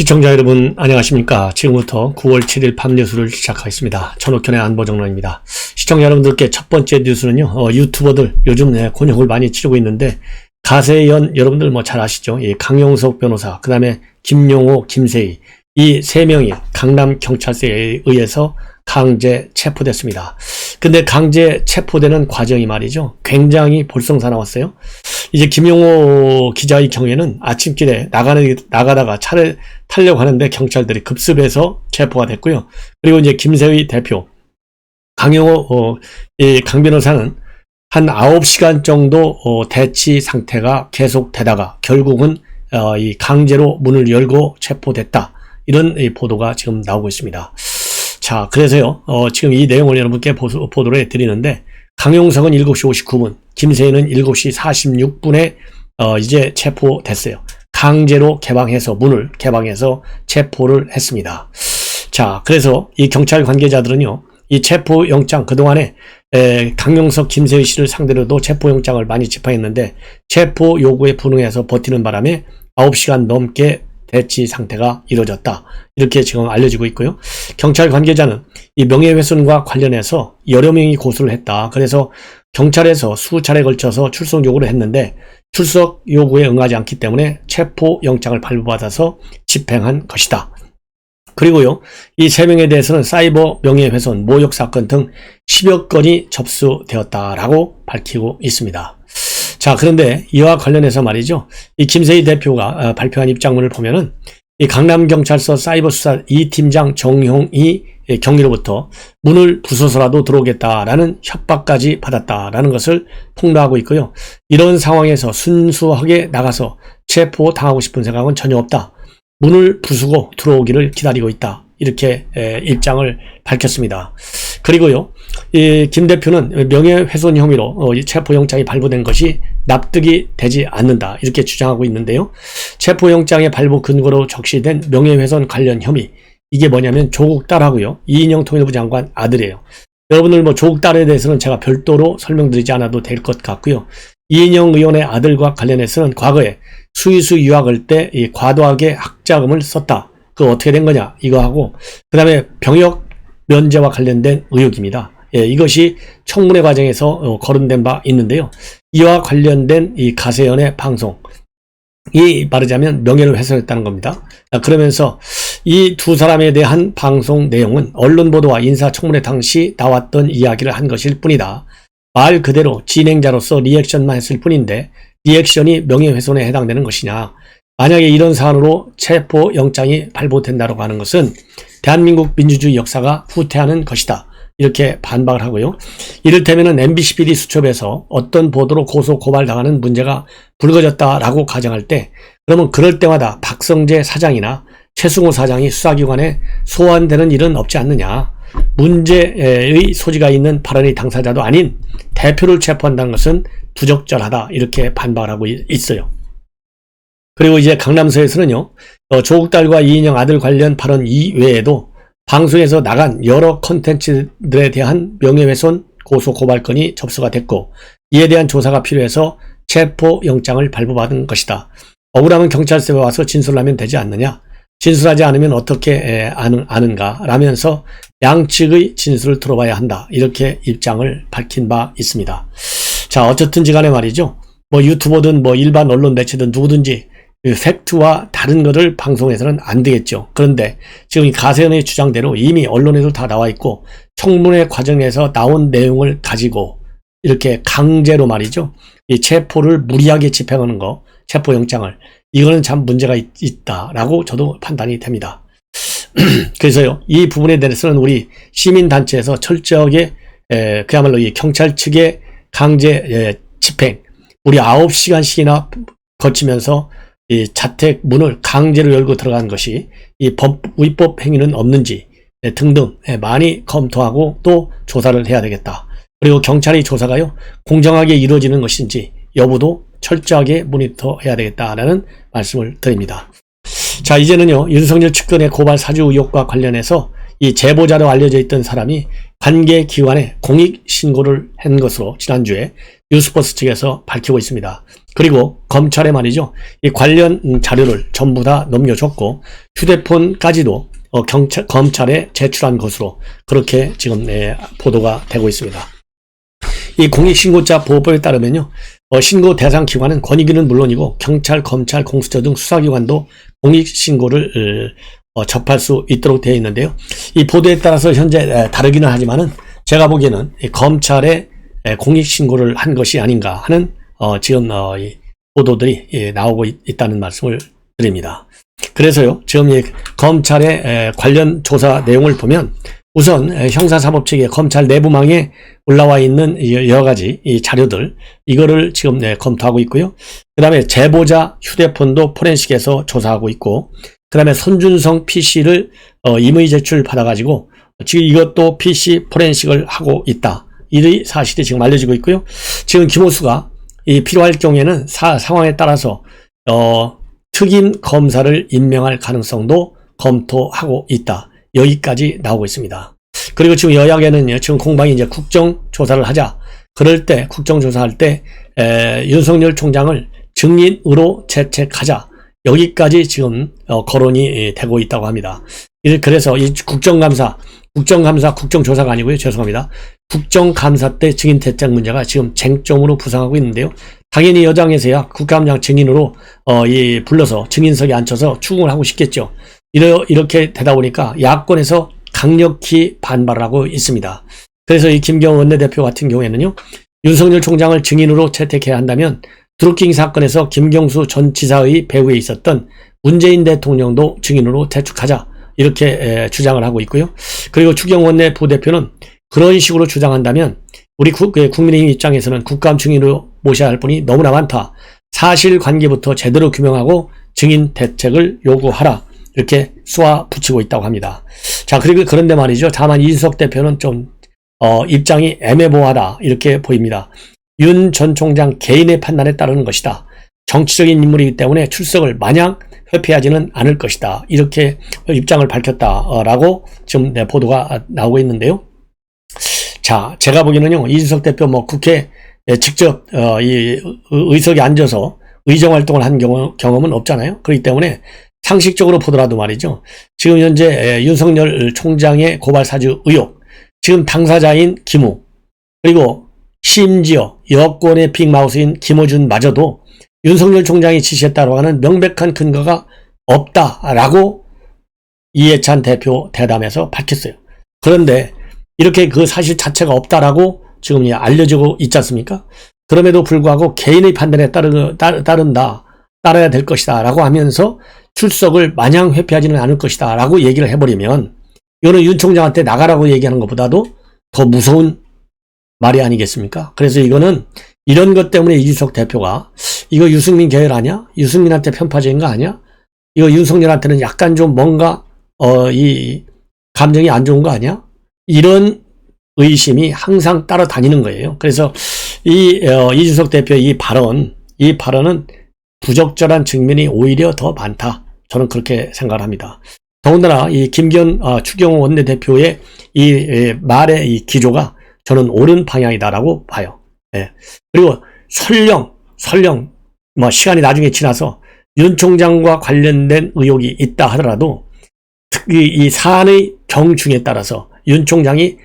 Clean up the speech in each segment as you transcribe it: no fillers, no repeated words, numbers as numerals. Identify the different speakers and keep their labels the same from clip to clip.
Speaker 1: 시청자 여러분 안녕하십니까. 지금부터 9월 7일 밤 뉴스를 시작하겠습니다. 전옥현의 안보정론입니다. 시청자 여러분들께 첫 번째 뉴스는요, 유튜버들 요즘 곤욕을 많이 치르고 있는데 가세연 여러분들 뭐 잘 아시죠? 강용석 변호사, 그 다음에 김용호, 김세희 이 세 명이 강남 경찰서에 의해서 강제 체포됐습니다. 근데 강제 체포되는 과정이 말이죠, 굉장히 볼썽사나웠어요. 이제 김용호 기자의 경우에는 아침길에 나가다가 차를 타려고 하는데 경찰들이 급습해서 체포가 됐고요. 그리고 이제 김세희 대표, 강용호, 강 변호사는 한 9시간 정도 대치 상태가 계속되다가 결국은 이 강제로 문을 열고 체포됐다. 이런 보도가 지금 나오고 있습니다. 자, 그래서요, 지금 이 내용을 여러분께 보도를 해드리는데, 강용석은 7시 59분, 김세희는 7시 46분에 이제 체포됐어요. 강제로 문을 개방해서 체포를 했습니다. 자, 그래서 이 경찰 관계자들은요, 이 체포영장, 그동안에 강용석, 김세희 씨를 상대로도 체포영장을 많이 집행했는데 체포 요구에 불응해서 버티는 바람에 9시간 넘게 대치 상태가 이루어졌다. 이렇게 지금 알려지고 있고요. 경찰 관계자는 이 명예훼손과 관련해서 여러 명이 고소를 했다. 그래서 경찰에서 수차례 걸쳐서 출석 요구를 했는데 출석 요구에 응하지 않기 때문에 체포영장을 발부받아서 집행한 것이다. 그리고요, 이 세 명에 대해서는 사이버 명예훼손, 모욕 사건 등 10여 건이 접수되었다라고 밝히고 있습니다. 자, 그런데 이와 관련해서 말이죠, 이 김세희 대표가 발표한 입장문을 보면은 이 강남경찰서 사이버수사 2팀장 정형이 경위로부터 문을 부숴서라도 들어오겠다라는 협박까지 받았다라는 것을 폭로하고 있고요. 이런 상황에서 순수하게 나가서 체포당하고 싶은 생각은 전혀 없다. 문을 부수고 들어오기를 기다리고 있다. 이렇게 입장을 밝혔습니다. 그리고요, 이 김 대표는 명예훼손 혐의로 체포영장이 발부된 것이 납득이 되지 않는다. 이렇게 주장하고 있는데요. 체포영장의 발부 근거로 적시된 명예훼손 관련 혐의, 이게 뭐냐면 조국 딸하고요, 이인영 통일부 장관 아들이에요. 여러분들 뭐 조국 딸에 대해서는 제가 별도로 설명드리지 않아도 될 것 같고요. 이인영 의원의 아들과 관련해서는 과거에 스위스 유학을 때 과도하게 학자금을 썼다. 그거 어떻게 된 거냐, 이거 하고, 그 다음에 병역 면제와 관련된 의혹입니다. 이것이 청문회 과정에서 거론된 바 있는데요. 이와 관련된 이 가세연의 방송이 말하자면 명예를 훼손했다는 겁니다. 그러면서 이 두 사람에 대한 방송 내용은 언론 보도와 인사청문회 당시 나왔던 이야기를 한 것일 뿐이다. 말 그대로 진행자로서 리액션만 했을 뿐인데 리액션이 명예훼손에 해당되는 것이냐. 만약에 이런 사안으로 체포영장이 발부된다고 하는 것은 대한민국 민주주의 역사가 후퇴하는 것이다. 이렇게 반박을 하고요. 이를테면 MBC 비리 수첩에서 어떤 보도로 고소 고발당하는 문제가 불거졌다라고 가정할 때, 그러면 그럴 때마다 박성재 사장이나 최승호 사장이 수사기관에 소환되는 일은 없지 않느냐. 문제의 소지가 있는 발언의 당사자도 아닌 대표를 체포한다는 것은 부적절하다. 이렇게 반박을 하고 있어요. 그리고 이제 강남서에서는요, 조국 딸과 이인영 아들 관련 발언 이외에도 방송에서 나간 여러 콘텐츠들에 대한 명예훼손 고소 고발건이 접수가 됐고, 이에 대한 조사가 필요해서 체포영장을 발부받은 것이다. 억울하면 경찰서에 와서 진술을 하면 되지 않느냐. 진술하지 않으면 어떻게 아는가 라면서 양측의 진술을 들어봐야 한다. 이렇게 입장을 밝힌 바 있습니다. 자, 어쨌든지 간에 말이죠, 뭐 유튜버든 뭐 일반 언론 매체든 누구든지 팩트와 다른 것을 방송해서는 안 되겠죠. 그런데 지금 이 가세연의 주장대로 이미 언론에도 다 나와 있고 청문회 과정에서 나온 내용을 가지고 이렇게 강제로 말이죠, 이 체포를 무리하게 집행하는 거, 체포영장을, 이거는 참 문제가 있다라고 저도 판단이 됩니다. 그래서요, 이 부분에 대해서는 우리 시민단체에서 철저하게 그야말로 이 경찰 측의 강제 집행, 우리 9시간씩이나 거치면서 이 자택 문을 강제로 열고 들어간 것이 이 위법 행위는 없는지 등등 많이 검토하고 또 조사를 해야 되겠다. 그리고 경찰의 조사가요, 공정하게 이루어지는 것인지 여부도 철저하게 모니터해야 되겠다라는 말씀을 드립니다. 자, 이제는요, 윤석열 측근의 고발 사주 의혹과 관련해서 이 제보자로 알려져 있던 사람이 관계기관에 공익신고를 한 것으로 지난주에 뉴스버스 측에서 밝히고 있습니다. 그리고 검찰에 말이죠. 이 관련 자료를 전부 다 넘겨줬고 휴대폰까지도 검찰에 제출한 것으로 그렇게 지금 보도가 되고 있습니다. 이 공익신고자 보호법에 따르면요. 신고 대상 기관은 권익위는 물론이고 경찰, 검찰, 공수처 등 수사기관도 공익신고를 접할 수 있도록 되어 있는데요. 이 보도에 따라서 현재 다르기는 하지만은 제가 보기에는 검찰에 공익신고를 한 것이 아닌가 하는 지금 이 보도들이 나오고 있다는 말씀을 드립니다. 그래서요, 지금 이 검찰의 관련 조사 내용을 보면 우선 형사사법측의 검찰 내부망에 올라와 있는 여러 가지 이 자료들, 이거를 지금 검토하고 있고요. 그 다음에 제보자 휴대폰도 포렌식에서 조사하고 있고, 그 다음에 손준성 PC를 임의 제출 받아가지고 지금 이것도 PC 포렌식을 하고 있다. 이 사실이 지금 알려지고 있고요. 지금 김호수가 이 필요할 경우에는 상황에 따라서 특임 검사를 임명할 가능성도 검토하고 있다. 여기까지 나오고 있습니다. 그리고 지금 여야계는요, 지금 공방이 이제 국정조사를 하자. 그럴 때, 국정조사할 때, 윤석열 총장을 증인으로 채택하자. 여기까지 지금 거론이 되고 있다고 합니다. 그래서 이 국정조사가 아니고요. 죄송합니다. 국정감사 때 증인 채택 문제가 지금 쟁점으로 부상하고 있는데요. 당연히 여당에서야 국감장 증인으로 불러서 증인석에 앉혀서 추궁을 하고 싶겠죠. 이렇게 되다 보니까 야권에서 강력히 반발을 하고 있습니다. 그래서 이 김경호 원내대표 같은 경우에는요, 윤석열 총장을 증인으로 채택해야 한다면 드루킹 사건에서 김경수 전 지사의 배후에 있었던 문재인 대통령도 증인으로 채택하자, 이렇게 주장을 하고 있고요. 그리고 추경 원내 부대표는 그런 식으로 주장한다면 우리 국민의힘 입장에서는 국감 증인으로 모셔야 할 분이 너무나 많다. 사실관계부터 제대로 규명하고 증인 대책을 요구하라. 이렇게 쏘아 붙이고 있다고 합니다. 자, 그리고 그런데 말이죠. 다만 이준석 대표는 좀 입장이 애매모호하다. 이렇게 보입니다. 윤 전 총장 개인의 판단에 따르는 것이다. 정치적인 인물이기 때문에 출석을 마냥 회피하지는 않을 것이다. 이렇게 입장을 밝혔다라고 지금 보도가 나오고 있는데요. 자, 제가 보기에는요, 이준석 대표 국회 직접 이 의석에 앉아서 의정 활동을 한 경험은 없잖아요. 그렇기 때문에 상식적으로 보더라도 말이죠. 지금 현재 윤석열 총장의 고발 사주 의혹, 지금 당사자인 김우, 그리고 심지어 여권의 빅마우스인 김어준마저도 윤석열 총장이 지시했다고 하는 명백한 근거가 없다라고 이해찬 대표 대담에서 밝혔어요. 그런데 이렇게 그 사실 자체가 없다라고 지금 알려지고 있지 않습니까? 그럼에도 불구하고 개인의 판단에 따라야 될 것이다 라고 하면서 출석을 마냥 회피하지는 않을 것이다 라고 얘기를 해버리면 이거는 윤 총장한테 나가라고 얘기하는 것보다도 더 무서운 말이 아니겠습니까? 그래서 이거는 이런 것 때문에 이준석 대표가 이거 유승민 계열 아니야? 유승민한테 편파적인 거 아니야? 이거 윤석열한테는 약간 좀 뭔가 이 감정이 안 좋은 거 아니야? 이런 의심이 항상 따라다니는 거예요. 그래서 이준석 대표의 이 발언은 부적절한 측면이 오히려 더 많다. 저는 그렇게 생각을 합니다. 더군다나 이 추경호 원내대표의 이 말의 이 기조가 저는 옳은 방향이다라고 봐요. 예. 그리고 설령 시간이 나중에 지나서 윤 총장과 관련된 의혹이 있다 하더라도 이 사안의 경중에 따라서 윤 총장이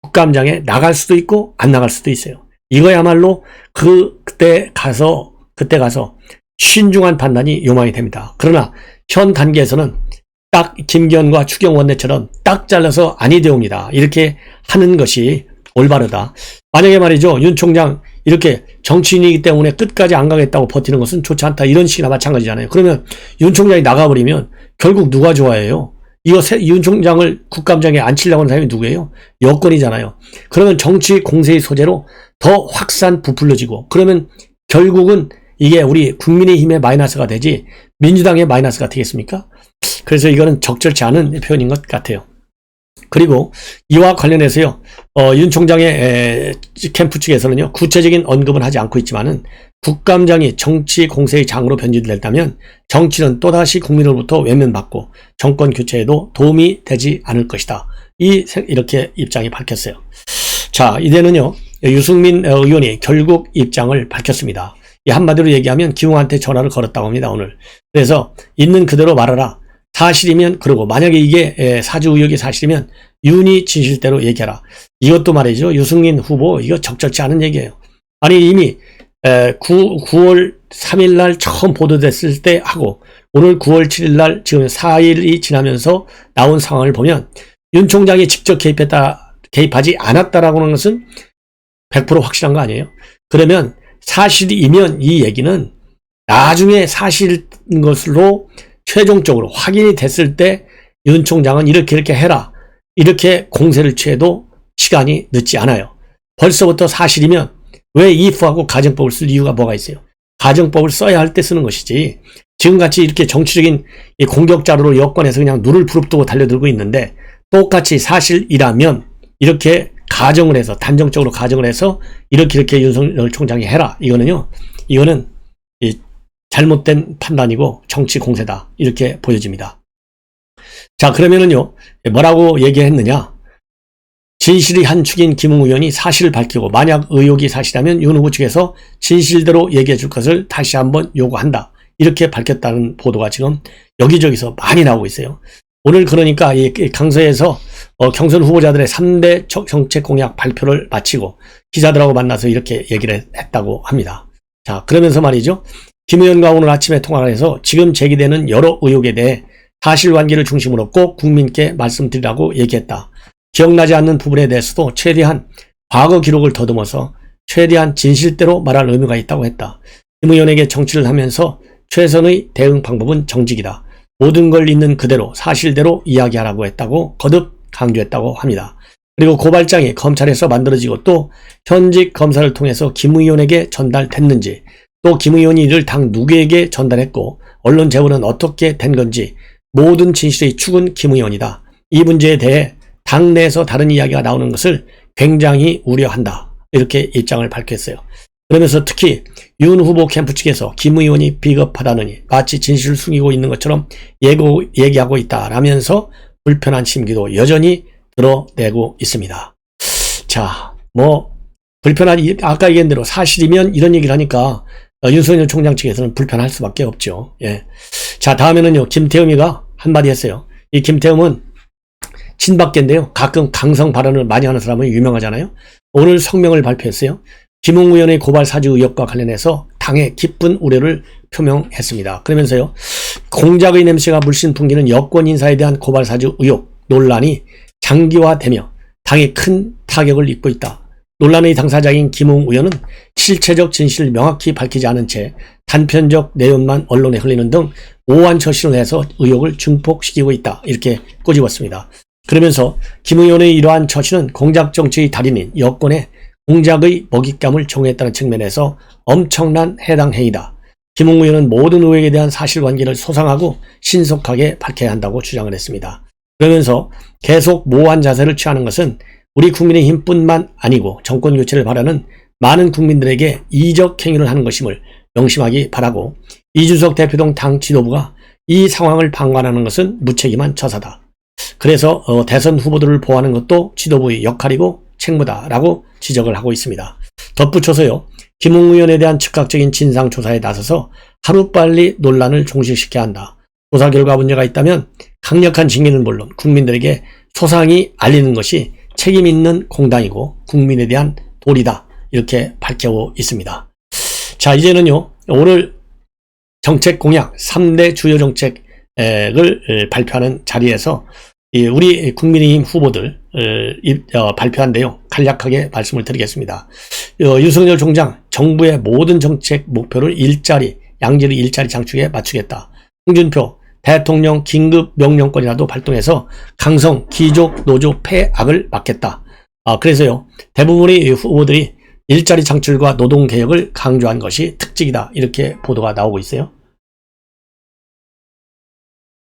Speaker 1: 국감장에 나갈 수도 있고 안 나갈 수도 있어요. 이거야말로 그때 가서 신중한 판단이 요망이 됩니다. 그러나 현 단계에서는 딱 김기현과 추경 원내처럼 딱 잘라서 아니 되옵니다. 이렇게 하는 것이 올바르다. 만약에 말이죠, 윤 총장 이렇게 정치인이기 때문에 끝까지 안 가겠다고 버티는 것은 좋지 않다. 이런 식이나 마찬가지잖아요. 그러면 윤 총장이 나가버리면 결국 누가 좋아해요? 윤 총장을 국감장에 앉히려고 하는 사람이 누구예요? 여권이잖아요. 그러면 정치 공세의 소재로 더 확산 부풀려지고, 그러면 결국은 이게 우리 국민의힘의 마이너스가 되지 민주당의 마이너스가 되겠습니까? 그래서 이거는 적절치 않은 표현인 것 같아요. 그리고 이와 관련해서요, 윤 총장의 캠프 측에서는요, 구체적인 언급은 하지 않고 있지만은 국감장이 정치 공세의 장으로 변질된다면 정치는 또다시 국민으로부터 외면받고 정권 교체에도 도움이 되지 않을 것이다. 이렇게 입장이 밝혔어요. 자, 이제는요, 유승민 의원이 결국 입장을 밝혔습니다. 이 한마디로 얘기하면 김웅한테 전화를 걸었다고 합니다, 오늘. 그래서 있는 그대로 말하라. 사실이면 그러고 만약에 이게 사주 의혹이 사실이면 윤이 진실대로 얘기하라. 이것도 말이죠. 유승민 후보 이거 적절치 않은 얘기예요. 아니 이미 9월 3일 날 처음 보도됐을 때 하고 오늘 9월 7일 날 지금 4일이 지나면서 나온 상황을 보면 윤 총장이 직접 개입하지 않았다라고 하는 것은 100% 확실한 거 아니에요? 그러면 사실이면 이 얘기는 나중에 사실인 것으로 최종적으로 확인이 됐을 때 윤 총장은 이렇게 해라. 이렇게 공세를 취해도 시간이 늦지 않아요. 벌써부터 사실이면 왜 if하고 가정법을 쓸 이유가 뭐가 있어요? 가정법을 써야 할 때 쓰는 것이지 지금같이 이렇게 정치적인 공격 자료로 여권에서 그냥 눈을 부릅뜨고 달려들고 있는데 똑같이 사실이라면 이렇게 가정을 해서 단정적으로 가정을 해서 이렇게 윤석열 총장이 해라. 이거는 잘못된 판단이고 정치 공세다. 이렇게 보여집니다. 자, 그러면은요, 뭐라고 얘기했느냐? 진실이 한 축인 김웅 의원이 사실을 밝히고 만약 의혹이 사실이라면 윤 후보 측에서 진실대로 얘기해 줄 것을 다시 한번 요구한다. 이렇게 밝혔다는 보도가 지금 여기저기서 많이 나오고 있어요. 오늘 그러니까 이 강서에서 경선 후보자들의 3대 정책 공약 발표를 마치고 기자들하고 만나서 이렇게 얘기를 했다고 합니다. 자, 그러면서 말이죠. 김 의원과 오늘 아침에 통화를 해서 지금 제기되는 여러 의혹에 대해 사실관계를 중심으로 꼭 국민께 말씀드리라고 얘기했다. 기억나지 않는 부분에 대해서도 최대한 과거 기록을 더듬어서 최대한 진실대로 말할 의무가 있다고 했다. 김 의원에게 정치를 하면서 최선의 대응 방법은 정직이다. 모든 걸 있는 그대로 사실대로 이야기하라고 했다고 거듭 강조했다고 합니다. 그리고 고발장이 검찰에서 만들어지고 또 현직 검사를 통해서 김 의원에게 전달됐는지 또 김 의원이 이를 당 누구에게 전달했고 언론 제보는 어떻게 된 건지 모든 진실의 축은 김 의원이다. 이 문제에 대해 당내에서 다른 이야기가 나오는 것을 굉장히 우려한다. 이렇게 입장을 밝혔어요. 그러면서 특히 윤 후보 캠프 측에서 김 의원이 비겁하다느니 마치 진실을 숨기고 있는 것처럼 얘기하고 있다라면서 불편한 심기도 여전히 드러내고 있습니다. 자, 불편한 아까 얘기한 대로 사실이면 이런 얘기를 하니까 윤석열 총장 측에서는 불편할 수밖에 없죠. 예. 자, 다음에는요. 김태흠이가 한마디 했어요. 이 김태흠은 친박계인데요. 가끔 강성 발언을 많이 하는 사람은 유명하잖아요. 오늘 성명을 발표했어요. 김웅 의원의 고발 사주 의혹과 관련해서 당의 깊은 우려를 표명했습니다. 그러면서요. 공작의 냄새가 물씬 풍기는 여권 인사에 대한 고발 사주 의혹 논란이 장기화되며 당에 큰 타격을 입고 있다. 논란의 당사자인 김웅 의원은 실체적 진실을 명확히 밝히지 않은 채 단편적 내용만 언론에 흘리는 등 오한 처신을 해서 의혹을 증폭시키고 있다. 이렇게 꼬집었습니다. 그러면서 김 의원의 이러한 처신은 공작 정치의 달인인 여권의 공작의 먹잇감을 총했다는 측면에서 엄청난 해당 행위다. 김웅 의원은 모든 의혹에 대한 사실관계를 소상하고 신속하게 밝혀야 한다고 주장을 했습니다. 그러면서 계속 모호한 자세를 취하는 것은 우리 국민의힘뿐만 아니고 정권교체를 바라는 많은 국민들에게 이적 행위를 하는 것임을 명심하기 바라고 이준석 대표 등 당 지도부가 이 상황을 방관하는 것은 무책임한 처사다. 그래서 대선 후보들을 보호하는 것도 지도부의 역할이고 책무다라고 지적을 하고 있습니다. 덧붙여서요. 김웅 의원에 대한 즉각적인 진상조사에 나서서 하루빨리 논란을 종식시켜야 한다. 조사 결과 문제가 있다면 강력한 징계는 물론 국민들에게 소상히 알리는 것이 책임 있는 공당이고 국민에 대한 도리다. 이렇게 밝히고 있습니다. 자, 이제는요. 오늘 정책 공약 3대 주요 정책을 발표하는 자리에서 우리 국민의힘 후보들 발표한데요. 간략하게 말씀을 드리겠습니다. 윤석열 총장 정부의 모든 정책 목표를 양질의 일자리 장축에 맞추겠다. 홍준표 대통령 긴급 명령권이라도 발동해서 강성 귀족 노조 폐악을 막겠다. 그래서요. 대부분의 후보들이 일자리 창출과 노동개혁을 강조한 것이 특징이다. 이렇게 보도가 나오고 있어요.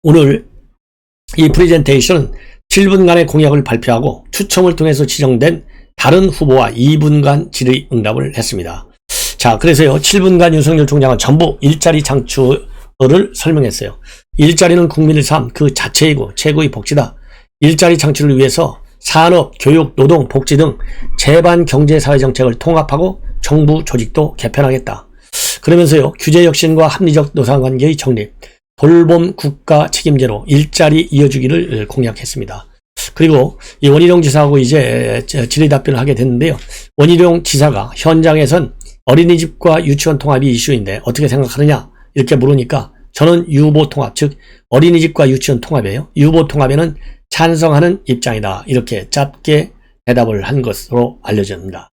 Speaker 1: 오늘 이 프레젠테이션은 7분간의 공약을 발표하고 추첨을 통해서 지정된 다른 후보와 2분간 질의응답을 했습니다. 자, 그래서요. 7분간 윤석열 총장은 전부 일자리 창출을 설명했어요. 일자리는 국민의 삶 그 자체이고 최고의 복지다. 일자리 창출을 위해서 산업, 교육, 노동, 복지 등 제반 경제사회정책을 통합하고 정부 조직도 개편하겠다. 그러면서요, 규제 혁신과 합리적 노사관계의 정립, 돌봄 국가 책임제로 일자리 이어주기를 공약했습니다. 그리고 이 원희룡 지사하고 이제 질의 답변을 하게 됐는데요. 원희룡 지사가 현장에선 어린이집과 유치원 통합이 이슈인데 어떻게 생각하느냐 이렇게 물으니까 저는 유보 통합, 즉 어린이집과 유치원 통합이에요. 유보 통합에는 찬성하는 입장이다. 이렇게 짧게 대답을 한 것으로 알려집니다.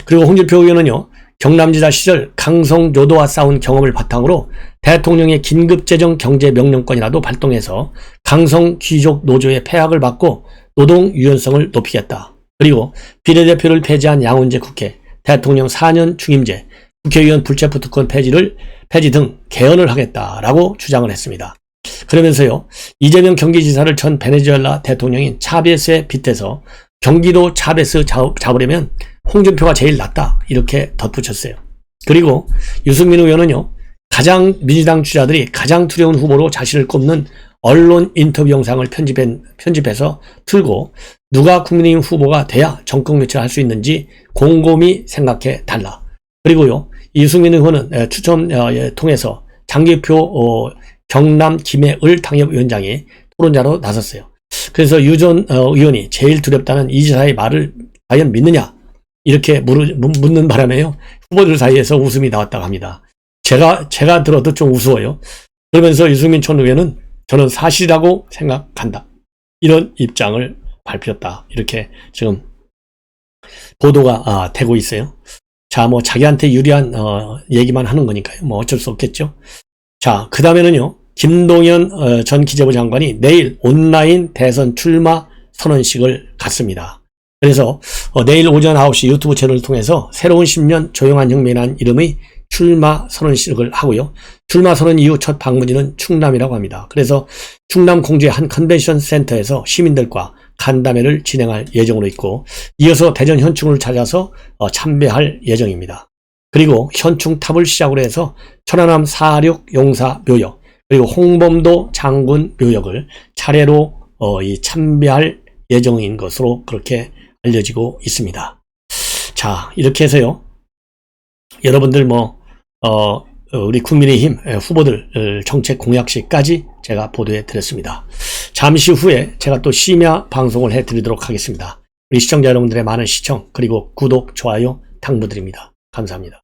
Speaker 1: 그리고 홍준표 의원은요, 경남지사 시절 강성노도와 싸운 경험을 바탕으로 대통령의 긴급재정 경제명령권이라도 발동해서 강성귀족 노조의 폐악을 막고 노동 유연성을 높이겠다. 그리고 비례대표를 폐지한 양훈재 국회, 대통령 4년 중임제, 국회의원 불체포 특권 폐지 등 개헌을 하겠다라고 주장을 했습니다. 그러면서요, 이재명 경기지사를 전 베네수엘라 대통령인 차베스에 빗대서 경기도 차베스 잡으려면 홍준표가 제일 낫다 이렇게 덧붙였어요. 그리고 유승민 의원은요, 민주당 주자들이 가장 두려운 후보로 자신을 꼽는 언론 인터뷰 영상을 편집해서 틀고 누가 국민의힘 후보가 돼야 정권 교체를 할 수 있는지 곰곰이 생각해 달라. 그리고요, 유승민 의원은 추첨 통해서 장기표 경남 김해을 당협위원장이 토론자로 나섰어요. 그래서 유 전 의원이 제일 두렵다는 이 지사의 말을 과연 믿느냐 이렇게 묻는 바람에요, 후보들 사이에서 웃음이 나왔다고 합니다. 제가 들어도 좀 우스워요. 그러면서 유승민 전 의원은 저는 사실이라고 생각한다 이런 입장을 밝혔다. 이렇게 지금 보도가 되고 있어요. 자, 뭐 자기한테 유리한 얘기만 하는 거니까요. 뭐 어쩔 수 없겠죠. 자, 그 다음에는요, 김동연 전 기재부 장관이 내일 온라인 대선 출마 선언식을 갖습니다. 그래서 내일 오전 9시 유튜브 채널을 통해서 새로운 10년 조용한 혁명이라는 이름의 출마 선언식을 하고요. 출마 선언 이후 첫 방문지는 충남이라고 합니다. 그래서 충남 공주의 한 컨벤션 센터에서 시민들과 간담회를 진행할 예정으로 있고, 이어서 대전 현충을 찾아서 참배할 예정입니다. 그리고 현충탑을 시작으로 해서 천안함 4.6 용사 묘역, 그리고 홍범도 장군 묘역을 차례로 참배할 예정인 것으로 그렇게 알려지고 있습니다. 자, 이렇게 해서요, 여러분들 우리 국민의힘 후보들 정책 공약식까지 제가 보도해 드렸습니다. 잠시 후에 제가 또 심야 방송을 해 드리도록 하겠습니다. 우리 시청자 여러분들의 많은 시청 그리고 구독, 좋아요 당부드립니다. 감사합니다.